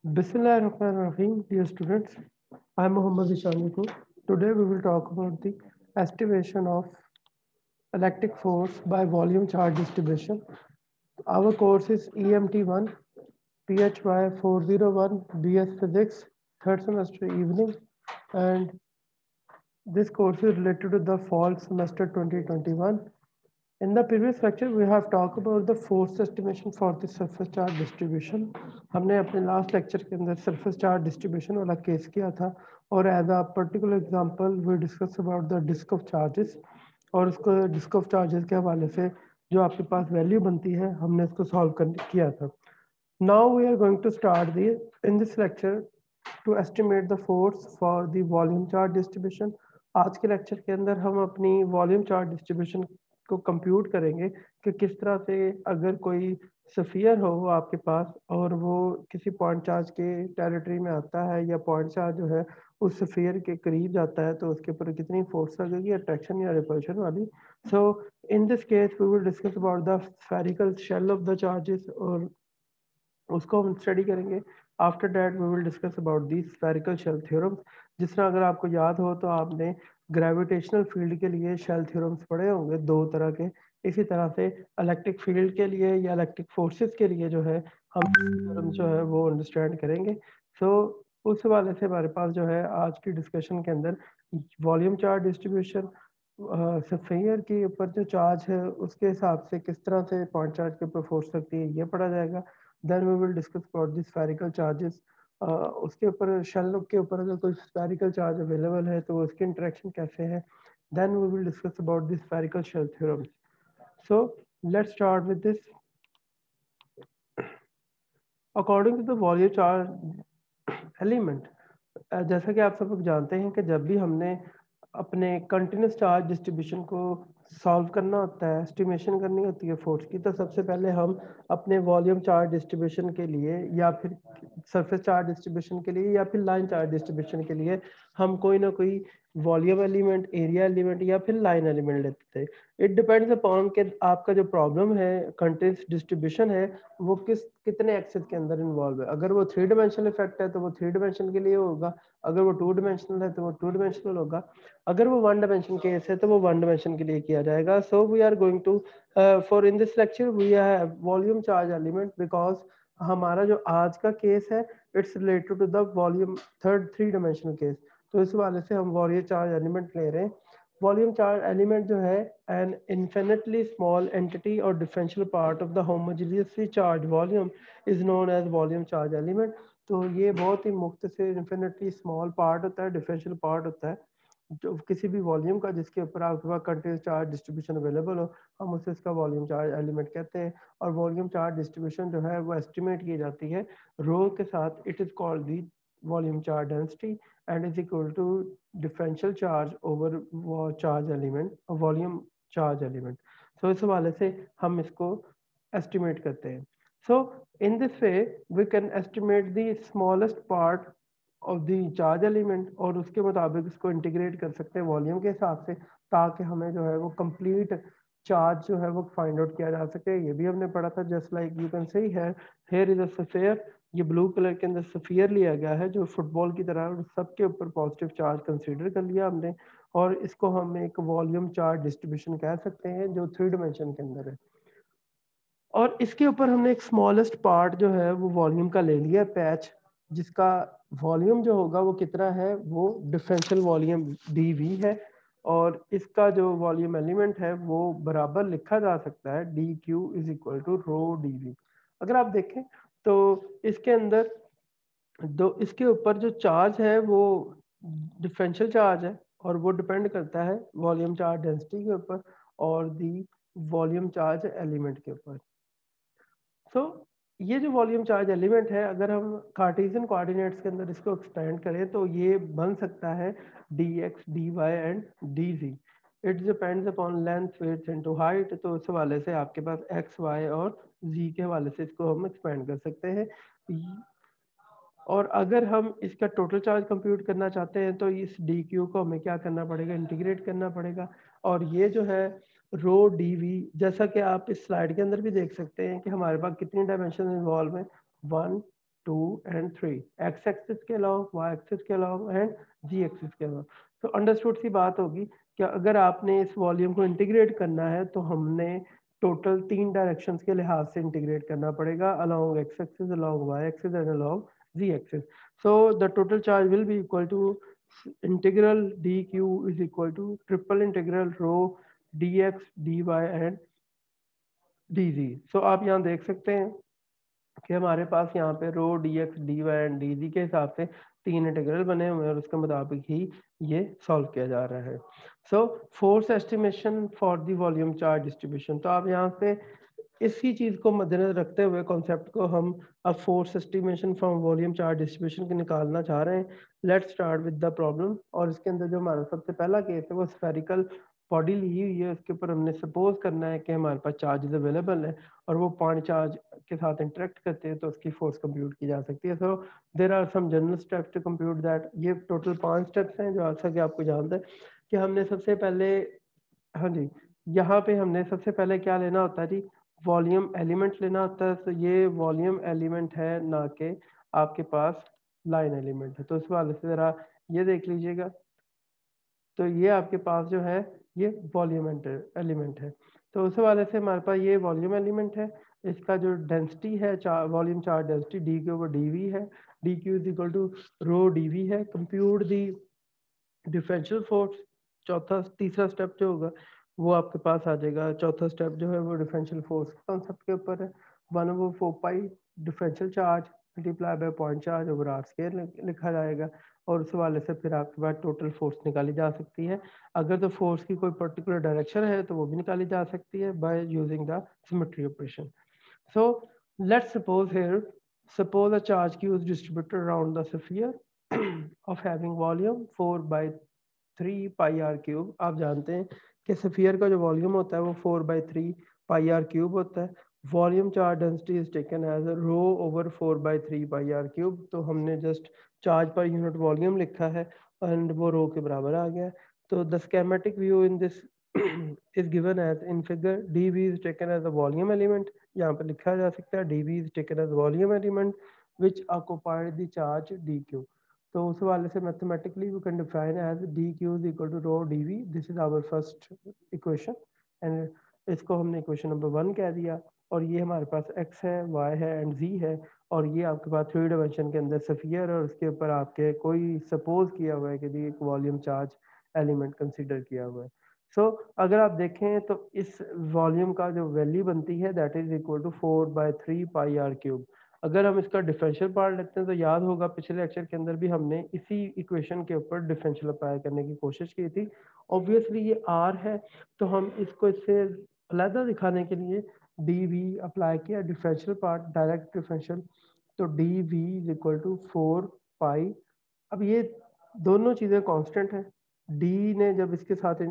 Bismillahirrahmanirrahim, dear students. I am Muhammad Ishaniku. Today we will talk about the estimation of electric force by volume charge distribution. Our course is EMT1, PHY 401, BS Physics, third semester evening, and this course is related to the fall semester 2021. In the previous lecture, we have talked about the force estimation for the surface charge distribution. हमने अपने last lecture के अंदर surface charge distribution वाला case किया था और as a particular example we discuss about the disc of charges और उसको डिस्क ऑफ चार्जेस के हवाले से जो आपके पास वैल्यू बनती है हमने इसको सॉल्व किया था. Now we are going to start in this lecture to estimate the force for the volume charge distribution. आज के लेक्चर के अंदर हम अपनी वॉल्यूम चार्ज डिस्ट्रीब्यूशन को कंप्यूट करेंगे कि किस तरह से अगर कोई सफियर हो आपके पास और वो किसी पॉइंट चार्ज के टेरिटरी में आता है या पॉइंट चार्ज जो है उस सफियर के करीब जाता है तो उसके ऊपर कितनी फोर्स लगेगी अट्रैक्शन या रिपल्शन वाली. So in this case we will discuss about the spherical shell of the charges और उसको हम स्टडी करेंगे. After that we will discuss about the spherical shell theorems. जिस तरह अगर आपको याद हो तो आपने ग्रेविटेशनल फील्ड के लिए शेल थ्योरम्स पढ़े होंगे दो तरह के. इसी तरह से इलेक्ट्रिक फील्ड के लिए या इलेक्ट्रिक फोर्सेस के लिए जो है हम थ्योरम्स जो है वो अंडरस्टैंड करेंगे. सो उस हवाले से हमारे पास जो है आज की डिस्कशन के अंदर वॉल्यूम चार्ज डिस्ट्रीब्यूशन सफियर के ऊपर जो चार्ज है उसके हिसाब से किस तरह से पॉइंट चार्ज के ऊपर फोर्स लगती है ये पढ़ा जाएगा. Then we will discuss about the spherical charges. उसके ऊपर शेल के ऊपर अगर कोई स्फेरिकल चार्ज अवेलेबल है तो उसकी इंटरेक्शन कैसे है. Then we will discuss about the spherical shell theorems. So let's start with this. According to the volume charge element, जैसा कि आप सब लोग जानते हैं कि जब भी हमने अपने कंटिन्यूस चार्ज डिस्ट्रीब्यूशन को सॉल्व करना होता है, एस्टिमेशन करनी होती है फोर्स की, तो सबसे पहले हम अपने वॉल्यूम चार्ज डिस्ट्रीब्यूशन के लिए या फिर सरफेस चार्ज डिस्ट्रीब्यूशन के लिए या फिर लाइन चार्ज डिस्ट्रीब्यूशन के लिए हम कोई ना कोई वॉल्यूम एलिमेंट, एरिया एलिमेंट या फिर लाइन एलिमेंट लेते थे. इट डिपेंड्स अपॉन कि आपका जो प्रॉब्लम है कंटिन्यूस डिस्ट्रीब्यूशन है वो कितने एक्सेस के अंदर इन्वॉल्व है. अगर वो थ्री डिमेंशनल इफेक्ट है तो वो थ्री डिमेंशन के लिए होगा, अगर वो टू डिमेंशनल है तो वो टू डिमेंशनल होगा, अगर वो वन डायमेंशन केस है तो वो वन डायमेंशन के लिए किया जाएगा. So we are going to for in this lecture we have volume charge element because हमारा जो आज का केस है it's related to the volume third three dimensional case. तो इस वाले से हम वॉल्यूम चार्ज एलिमेंट ले रहे हैं. वॉल्यूम चार्ज एलिमेंट जो है एन इन्फिनिटली स्मॉल एंटिटी और differential part of the homogeneously charge volume is known as volume charge element. तो ये बहुत ही मुख्तसर इन्फिनिटली स्मॉल पार्ट होता है, डिफरेंशियल पार्ट होता है जो किसी भी वॉल्यूम का जिसके ऊपर आपके पास कंटिन्यूस चार्ज डिस्ट्रीब्यूशन अवेलेबल हो, हम उसे इसका वॉल्यूम चार्ज एलिमेंट कहते हैं. और वॉल्यूम चार्ज डिस्ट्रीब्यूशन जो है वो एस्टिमेट की जाती है रो के साथ. It is called the volume charge density and is equal to differential charge over charge element और वॉल्यूम चार्ज एलिमेंट. सो इस हवाले से हम इसको एस्टिमेट करते हैं. So in this way we can estimate the smallest part of the charge element और उसके मुताबिक इसको इंटीग्रेट कर सकते हैं वॉल्यूम के हिसाब से ताकि हमें जो है वो कंप्लीट चार्ज जो है वो फाइंड आउट किया जा सके. ये भी हमने पढ़ा था. जस्ट लाइक यू कैन सी है हेयर इज अ स्फीयर. ये ब्लू कलर के अंदर स्फीयर लिया गया है जो फुटबॉल की तरह सबके ऊपर पॉजिटिव चार्ज कंसीडर कर लिया हमने और इसको हम एक वॉल्यूम चार्ज डिस्ट्रीब्यूशन कह सकते हैं जो थ्री डिमेंशन के अंदर है. और इसके ऊपर हमने एक स्मॉलेस्ट पार्ट जो है वो वॉल्यूम का ले लिया पैच जिसका वॉल्यूम जो होगा वो कितना है वो डिफरेंशियल वॉल्यूम डी वी है और इसका जो वॉल्यूम एलिमेंट है वो बराबर लिखा जा सकता है d q is equal to rho d v. अगर आप देखें तो इसके अंदर दो इसके ऊपर जो चार्ज है वो डिफरेंशियल चार्ज है और वो डिपेंड करता है वॉल्यूम चार्ज डेंसिटी के ऊपर और दी वॉल्यूम चार्ज एलिमेंट के ऊपर. सो ये जो वॉल्यूम चार्ज एलिमेंट है अगर हम कार्टेशियन कोऑर्डिनेट्स के अंदर इसको एक्सपेंड करें तो ये बन सकता है d x d y and d z. It depends upon length width into height. तो उस हवाले से आपके पास एक्स वाई और जी के हवाले से इसको हम एक्सपेंड कर सकते हैं. और अगर हम इसका टोटल चार्ज कंप्यूट करना चाहते हैं तो इस डी क्यू को हमें क्या करना पड़ेगा, इंटीग्रेट करना पड़ेगा. और ये जो है रो डी वी जैसा कि आप इस स्लाइड के अंदर भी देख सकते हैं कि हमारे पास कितनी डायमेंशन इन्वॉल्व है 1 2 एंड 3, एक्स एक्सिस के अलॉन्ग, वाई एक्सिस के अलॉन्ग एंड जी एक्सिस के अलॉन्ग। तो अंडरस्टूड सी बात होगी कि अगर आपने इस वॉल्यूम को इंटीग्रेट करना है तो हमने टोटल 3 डायरेक्शंस के लिहाज से इंटीग्रेट करना पड़ेगा, along x axis, along y axis and along z axis. So the total charge will be equal to integral d q is equal to triple integral rho d x d y and d z. So आप यहाँ देख सकते हैं कि हमारे पास यहाँ पे rho d x d y and d z के हिसाब से 3 इंटीग्रल बने हुए हैं और उसके मुताबिक ही ये सॉल्व किया जा रहा है। So force estimation for the volume charge distribution. तो आप यहाँ पे इसी चीज को मद्देनजर रखते हुए कॉन्सेप्ट को हम अब force estimation from volume charge distribution के निकालना चाह रहे हैं। Let's start with the problem. और इसके अंदर जो हमारा सबसे पहला केस है वो स्फेरिकल बॉडी ली हुई है, उसके ऊपर हमने सपोज करना है कि हमारे पास चार्जेस अवेलेबल है और वो पॉइंट चार्ज के साथ इंटरेक्ट करते हैं तो उसकी फोर्स कंप्यूट की जा सकती है। So there are some general steps to compute that. ये टोटल 5 स्टेप्स हैं जो जैसा कि आपको जानते हैं कि हमने सबसे पहले, हाँ जी, यहाँ पे हमने सबसे पहले क्या लेना होता है जी, वॉल्यूम एलिमेंट लेना होता है। तो ये वॉल्यूम एलिमेंट है ना कि आपके पास लाइन एलिमेंट है। तो इस वाले से ज़रा ये देख लीजिएगा। तो ये आपके पास जो है ये वॉल्यूम एलिमेंट है। तो उस वाले से हमारे पास ये वॉल्यूम एलिमेंट है। इसका जो डेंसिटी है वॉल्यूम चार्ज डेंसिटी डी के ऊपर डी वी है, d q is equal to rho d v है। कंप्यूट दी डिफरेंशियल फोर्स, चौथा तीसरा स्टेप जो होगा वो आपके पास आ जाएगा। चौथा स्टेप जो है वो डिफरेंशियल फोर्स कॉन्सेप्ट के ऊपर है। 1/4 pi differential charge multiply by point charge over r square लिखा जाएगा और उस वाले से फिर आपके पास टोटल फोर्स निकाली जा सकती है। अगर तो फोर्स की कोई पर्टिकुलर डायरेक्शन है तो वो भी निकाली जा सकती है by using the symmetry operation. So let's suppose here, suppose a charge q is distributed around the sphere of having volume 4 by 3 pi r cube। आप जानते हैं कि स्फीयर का जो वॉल्यूम होता है वो 4 by 3 pi r cube होता है। Volume charge density is taken as rho over 4 by 3 pi r cube। तो हमने just charge per unit volume लिखा है एंड वो रो के बराबर आ गया। तो the schematic view in this is given as in figure dv is taken as a volume element। यहाँ पे लिखा जा सकता है dv is taken as volume element which occupied the charge dq। तो उस वाले से mathematically we can define as dq is equal to rho dv। This is our first equation and इसको हमने इक्वेशन नंबर 1 कह दिया। और ये हमारे पास x है, y है एंड z है और ये आपके पास 3 डायमेंशन के अंदर सफियर और उसके ऊपर आपके कोई सपोज किया हुआ है कि जी एक वॉल्यूम चार्ज एलिमेंट कंसीडर किया हुआ है। सो अगर आप देखें तो इस वॉल्यूम का जो वैल्यू बनती है that is equal to 4 by 3 pi r cube. अगर हम इसका डिफरेंशियल पार्ट लेते हैं तो याद होगा पिछले लेक्चर के अंदर भी हमने इसी इक्वेशन के ऊपर डिफरेंशियल अप्लाई करने की कोशिश की थी। ऑब्वियसली ये आर है तो हम इसको इससे अलग दिखाने के लिए डी वी अप्लाई किया, डिफरेंशियल पार्ट डायरेक्ट डिफरेंशियल। तो d v is equal to 4 pi. अब ये दोनों चीज़ें कांस्टेंट हैं। डी ने जब इसके साथ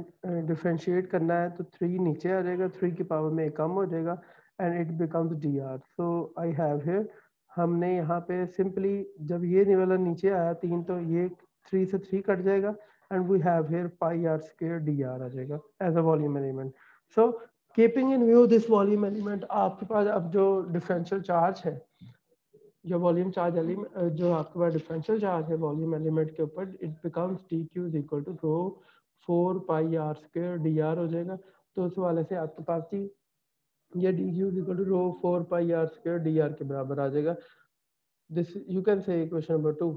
डिफरेंशिएट करना है तो 3 नीचे आ जाएगा, 3 की पावर में कम हो जाएगा and it becomes D R. So I have here, हमने यहाँ पे सिंपली जब ये वाला नीचे आया 3 तो ये 3 से 3 कट जाएगा and we have here pi r square d r आ जाएगा as a volume element. So keeping in view this volume element, आपके पास अब जो डिफरेंशियल चार्ज है, जो वॉल्यूम चार्ज एलिमेंट जो आपके पास डिफरेंशियल चार्ज है वॉल्यूम एलिमेंट के ऊपर, it becomes d q is equal to rho 4 pi r square d r हो जाएगा। तो उस वाले से आपके पास थी ये d q is equal to rho 4 pi r square d r के बराबर आ जाएगा। This you can say question number 2।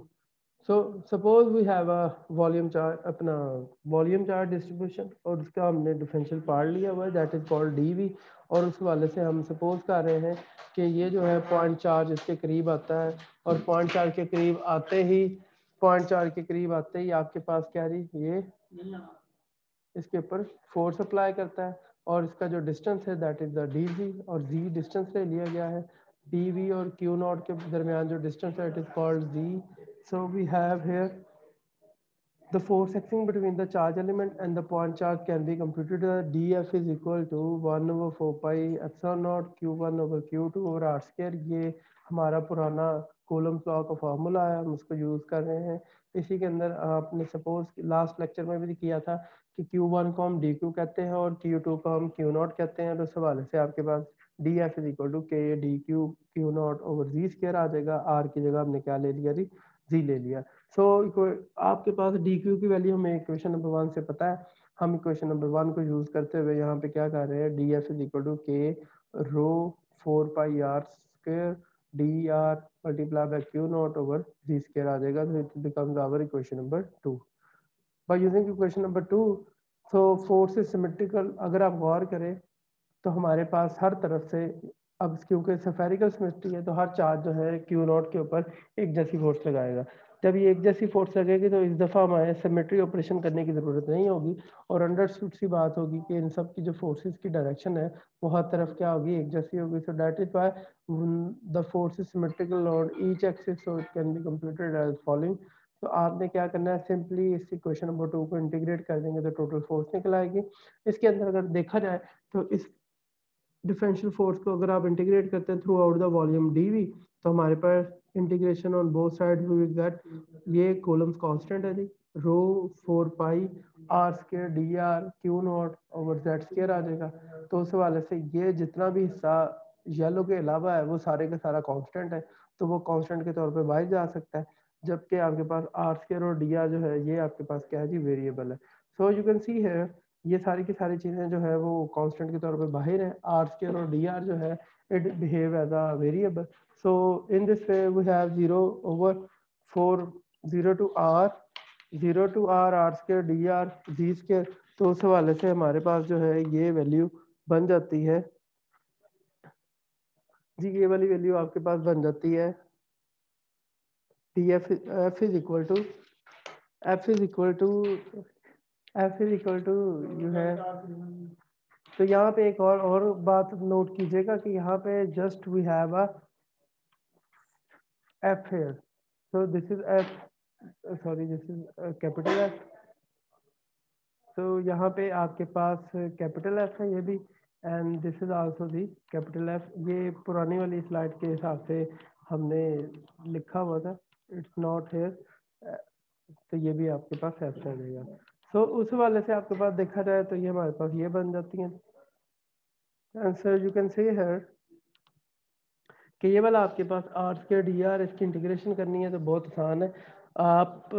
So suppose we have a volume charge, अपना वॉल्यूम चार्ज डिस्ट्रीब्यूशन और उसका हमने डिफरेंशियल पार्ट लिया हुआ है दैट इज कॉल्ड डीवी। और उस वाले से हम सपोज कर रहे हैं कि ये जो है पॉइंट चार्ज इसके करीब आता है और पॉइंट चार्ज के करीब आते ही, पॉइंट चार्ज के करीब आते ही आपके पास क्या रही, ये इसके ऊपर फोर्स अप्लाई करता है और इसका जो डिस्टेंस है that is the d v और जी डिस्टेंस ले लिया गया है। डी वी और क्यू नॉट के दरमियान जो डिस्टेंस है it is called z. So we have here the force acting between the charge element and the point charge can be computed. dF is equal to 1/4 pi epsilon naught q1 over q2 over r square। ये हमारा पुराना Coulomb's law का formula है, हम उसको use कर रहे हैं। इसी के अंदर आपने सपोज लास्ट लेक्चर में भी किया था कि Q1 को हम डी क्यू कहते हैं और Q2 को हम Q नॉट कहते हैं। तो इस हवाले से आपके पास d f is equal to k d q q naught over z square आ जाएगा। आर की जगह हमने क्या ले लिया जी ले लिया। सो आपके पास डी क्यू की वैल्यू हमें इक्वेशन नंबर 1 से पता है। हम इक्वेशन नंबर 1 को यूज़ करते हुए यहाँ पे क्या कर रहे हैं, d f is equal to k rho 4 pi r square d r multiply by q naught over z square आ जाएगा। तो it becomes our equation number 2। By using equation number 2, so force is symmetrical. अगर आप गौर करें तो हमारे पास हर तरफ से, अब क्योंकि स्फेरिकल सिमेट्री है तो हर चार्ज जो है क्यू नॉट के ऊपर एक जैसी फोर्स लगाएगा। जब ये एक जैसी फोर्स लगेगी तो इस दफ़ा हमारे सिमेट्री ऑपरेशन करने की ज़रूरत नहीं होगी और अंडरस्टूड सी बात होगी कि इन सब की जो फोर्सेस की डायरेक्शन है वो हर तरफ क्या होगी, एक जैसी होगी। So that is why the force is symmetrical on each axis, so it can be computed as following. तो आपने क्या करना है, सिंपली इस इक्वेशन नंबर 2 को इंटीग्रेट कर देंगे तो टोटल फोर्स निकल आएगी। इसके अंदर अगर देखा जाए तो इस डिफरेंशियल फोर्स को अगर आप इंटीग्रेट करते हैं throughout the volume d v, तो हमारे पास integration on both side will get, ये कॉलम्स कांस्टेंट है जी, rho 4 pi r square d r q naught over z square आ जाएगा। तो उस हवाले से ये जितना भी हिस्सा येलो के अलावा है वो सारे का सारा कांस्टेंट है, तो वो कांस्टेंट के तौर पे बाहर जा सकता है। जबकि आपके पास आर स्क्वायर और डी आर जो है ये आपके पास क्या है जी, वेरिएबल है। सो यू कैन सी है ये सारी की सारी चीज़ें जो है वो कांस्टेंट के तौर पे बाहर है। आर स्क्वायर और डी आर जो है it behave as a variable. So in this way we have 0 over 4 0 to r 0 to r r square d r g square. तो उस हवाले से हमारे पास जो है ये वैल्यू बन जाती है जी, ये वाली वैल्यू आपके पास बन जाती है d f is equal to f is equal to f is equal to u है। तो यहाँ पे एक और बात नोट कीजिएगा कि यहाँ पे just we have a f here. So this is f, sorry this is capital f. तो यहाँ पे आपके पास कैपिटल एफ है ये भी, and this is also the capital F. ये पुरानी वाली स्लाइड के हिसाब से हमने लिखा हुआ था, इट्स नॉट हेयर। तो ये भी आपके पास एफ आ जाएगा। सो उस वाले से आपके पास देखा जाए तो ये हमारे पास ये बन जाती है। एंड सर यू कैन से हियर कि ये वाला आपके पास आर स्क्वायर डी आर, इसकी इंटीग्रेशन करनी है तो बहुत आसान है। आप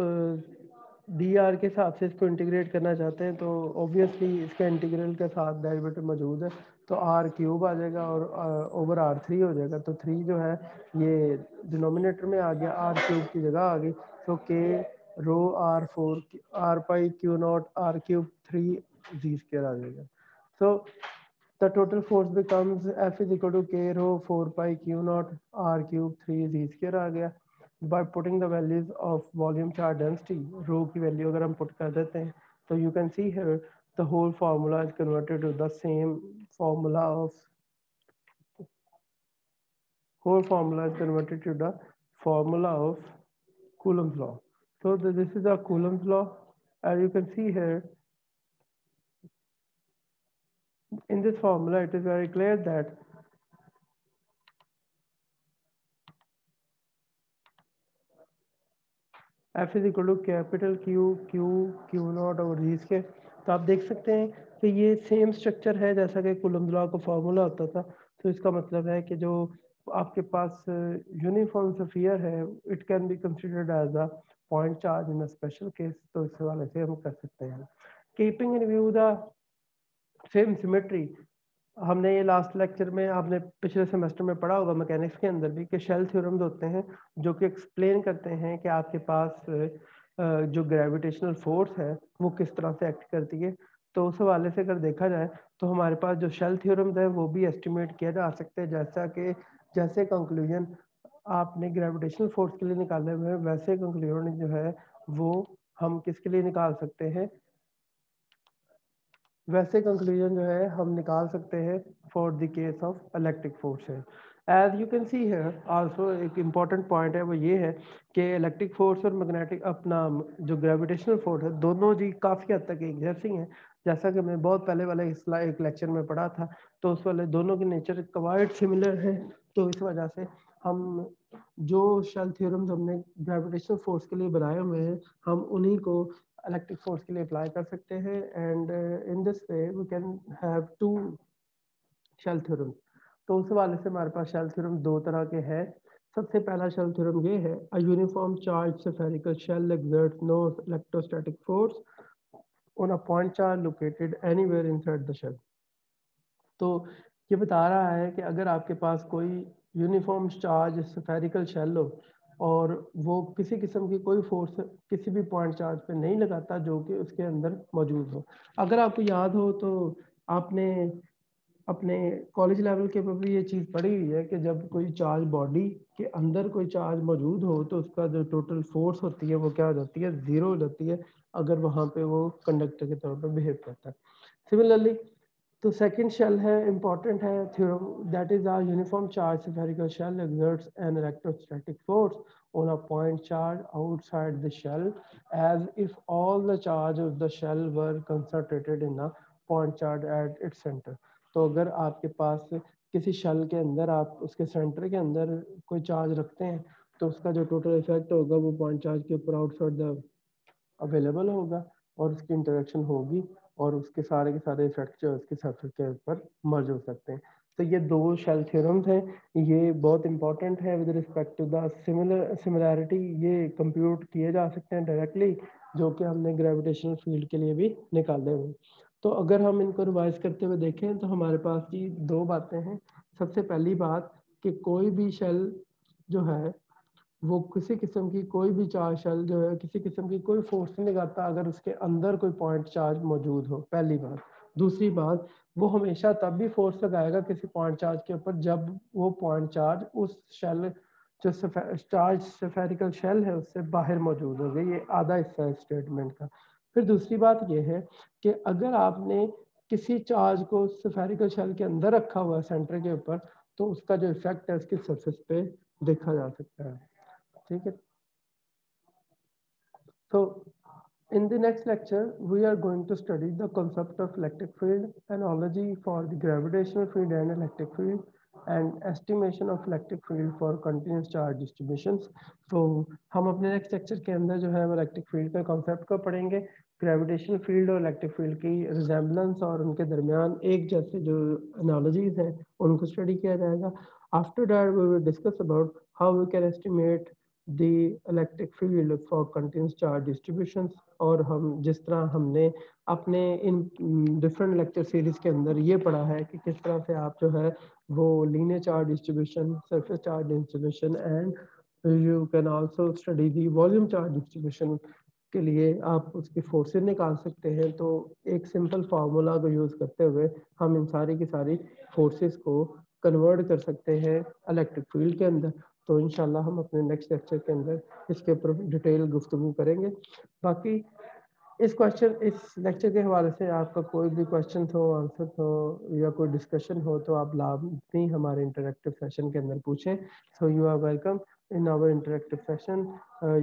डी आर के हिसाब से इसको इंटीग्रेट करना चाहते हैं तो ऑब्वियसली इसका इंटीग्रल के साथ डेरिवेटिव मौजूद है, तो आर क्यूब आ जाएगा और ओवर आर 3 हो जाएगा। तो 3 जो है ये डिनोमिनेटर में आ गया, आर क्यूब की जगह आ गई। तो k rho r 4 r pi q naught r cube 3 z square आ जाएगा। So the total force becomes F is equal to K rho 4 pi Q naught R cube 3 Z square आ गया। By putting the values of volume charge density, rho की value अगर हम put कर देते हैं तो you can see here the whole formula is converted to the same formula of whole formula is converted to the formula of Coulomb's law. So this is the Coulomb's law. As you can see here in this formula, it is very clear that f is equal to capital q q q not और g के। तो आप देख सकते हैं कि ये same structure है जैसा कि कूलम्ब लॉ का फॉर्मूला होता था। तो इसका मतलब है कि जो आपके पास यूनिफॉर्म स्फीयर है it can be considered as a point charge in a special case. तो इस हवाले से हम कर सकते हैं। Keeping in view the same symmetry, हमने ये लास्ट लेक्चर में आपने पिछले सेमेस्टर में पढ़ा होगा मैकेनिक्स के अंदर भी कि शेल थ्योरम्स होते हैं जो कि एक्सप्लेन करते हैं कि आपके पास जो ग्रेविटेशनल फोर्स है वो किस तरह से एक्ट करती है। तो उस हवाले से अगर देखा जाए तो हमारे पास जो शेल थ्योरम्स है वो भी एस्टिमेट किया जा सकते हैं, जैसा कि जैसे कंक्लूजन आपने ग्रेविटेशनल फोर्स के लिए निकाले हुए हैं वैसे कंक्लूजन जो है वो हम किसके लिए निकाल सकते हैं, वैसे कंक्लूजन जो है हम निकाल सकते हैं for the case of electric forces. As you can see here also एक इम्पॉर्टेंट पॉइंट है वो ये है कि इलेक्ट्रिक फोर्स और मैग्नेटिक अपना जो ग्रेविटेशनल फोर्स है दोनों जी काफ़ी हद तक एक जैसी हैं। जैसा कि मैं बहुत पहले वाले एक लेक्चर में पढ़ा था तो उस वाले दोनों की नेचर क्वाइट सिमिलर है। तो इस वजह से हम जो शेल थ्योरम्स हमने ग्रेविटेशनल फोर्स के लिए बनाए हुए हैं, हम उन्हीं को इलेक्ट्रिक फोर्स के लिए अप्लाई कर सकते हैं। And in this way we can have two shell theorem. तो उस हवाले से हमारे पास शेल थ्योरम दो तरह के हैं। सबसे पहला शेल थ्योरम ये है, a uniform charge spherical shell exerts no electrostatic force on a point charge located anywhere inside the shell। तो ये बता रहा है कि अगर आपके पास कोई यूनिफॉर्म चार्ज स्फेरिकल शेल हो और वो किसी किस्म की कोई फोर्स किसी भी पॉइंट चार्ज पे नहीं लगाता जो कि उसके अंदर मौजूद हो। अगर आपको याद हो तो आपने अपने कॉलेज लेवल के ऊपर भी ये चीज़ पढ़ी हुई है कि जब कोई चार्ज बॉडी के अंदर कोई चार्ज मौजूद हो तो उसका जो टोटल फोर्स होती है वो क्या हो जाती है, ज़ीरो हो जाती है, अगर वहाँ पे वो कंडक्टर के तौर पर बिहेव करता है। सिमिलरली तो सेकंड शेल है, इंपॉर्टेंट है theorem, that is a uniform charge spherical shell exerts an electrostatic force on a point charge outside the shell as if all the charge of the shell were concentrated in a point charge at its center। तो अगर आपके पास किसी shell के अंदर आप उसके centre के अंदर कोई चार्ज रखते हैं तो उसका जो टोटल इफेक्ट होगा वो पॉइंट चार्ज के ऊपर आउटसाइड द अवेलेबल होगा और उसकी इंटरेक्शन होगी और उसके सारे के सारे इफेक्ट जो है उसके सरफेस के ऊपर मर्ज हो सकते हैं। तो ये दो शेल थ्योरम्स हैं, ये बहुत इंपॉर्टेंट है with respect to the similarity. ये कंप्यूट किए जा सकते हैं डायरेक्टली, जो कि हमने ग्रेविटेशनल फील्ड के लिए भी निकाले हुए। तो अगर हम इनको रिवाइज करते हुए देखें तो हमारे पास ये दो बातें हैं। सबसे पहली बात कि कोई भी शेल जो है वो किसी किस्म की कोई भी चार्ज शेल जो है किसी किस्म की कोई फोर्स नहीं लगाता अगर उसके अंदर कोई पॉइंट चार्ज मौजूद हो, पहली बात। दूसरी बात, वो हमेशा तब भी फोर्स लगाएगा किसी पॉइंट चार्ज के ऊपर जब वो पॉइंट चार्ज उस शेल जो चार्ज स्फेरिकल शेल है उससे बाहर मौजूद होगा। ये आधा हिस्सा है स्टेटमेंट का। फिर दूसरी बात ये है कि अगर आपने किसी चार्ज को स्फेरिकल शेल के अंदर रखा हुआ है सेंटर के ऊपर तो उसका जो इफेक्ट है उसकी सरफेस पे देखा जा सकता है। ठीक है। So in the next lecture, we are going to study the concept of electric field, analogy for the gravitational field and electric field, and estimation of electric field for continuous charge distributions। तो हम अपने next lecture के अंदर जो है वो electric field के concept को पढ़ेंगे, ग्रेविटेशनल फील्ड और इलेक्ट्रिक फील्ड की रिजेम्बलेंस और उनके दरमियान एक जैसे जो एनालॉजीज हैं उनको स्टडी किया जाएगा। After that we will discuss about how we can estimate the electric field for continuous charge distributions। और हम जिस तरह हमने अपने इन डिफरेंट लेक्चर सीरीज के अंदर ये पढ़ा है कि किस तरह से आप जो है वो linear charge distribution, surface charge distribution and you can also study the volume charge distribution के लिए आप उसकी फोर्सेस निकाल सकते हैं। तो एक सिंपल फार्मूला को यूज़ करते हुए हम इन सारी की सारी फोर्सेस को कन्वर्ट कर सकते हैं इलेक्ट्रिक फील्ड के अंदर। तो इंशाल्लाह हम अपने नेक्स्ट लेक्चर के अंदर इसके ऊपर डिटेल गुफ्तगू करेंगे। बाकी इस लेक्चर के हवाले से आपका कोई भी क्वेश्चन हो, आंसर हो या कोई डिस्कशन हो तो आप लाजमी हमारे इंटरेक्टिव सेशन के अंदर पूछें। So you are welcome in our interactive session.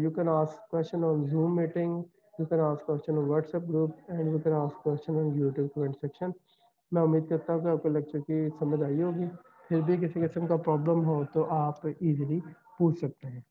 You can ask question on Zoom meeting, you can ask question on WhatsApp group and you can ask question on YouTube comment section. मैं उम्मीद करता हूँ कि आपको lecture की समझ आई होगी। फिर भी किसी किस्म का प्रॉब्लम हो तो आप इजीली पूछ सकते हैं।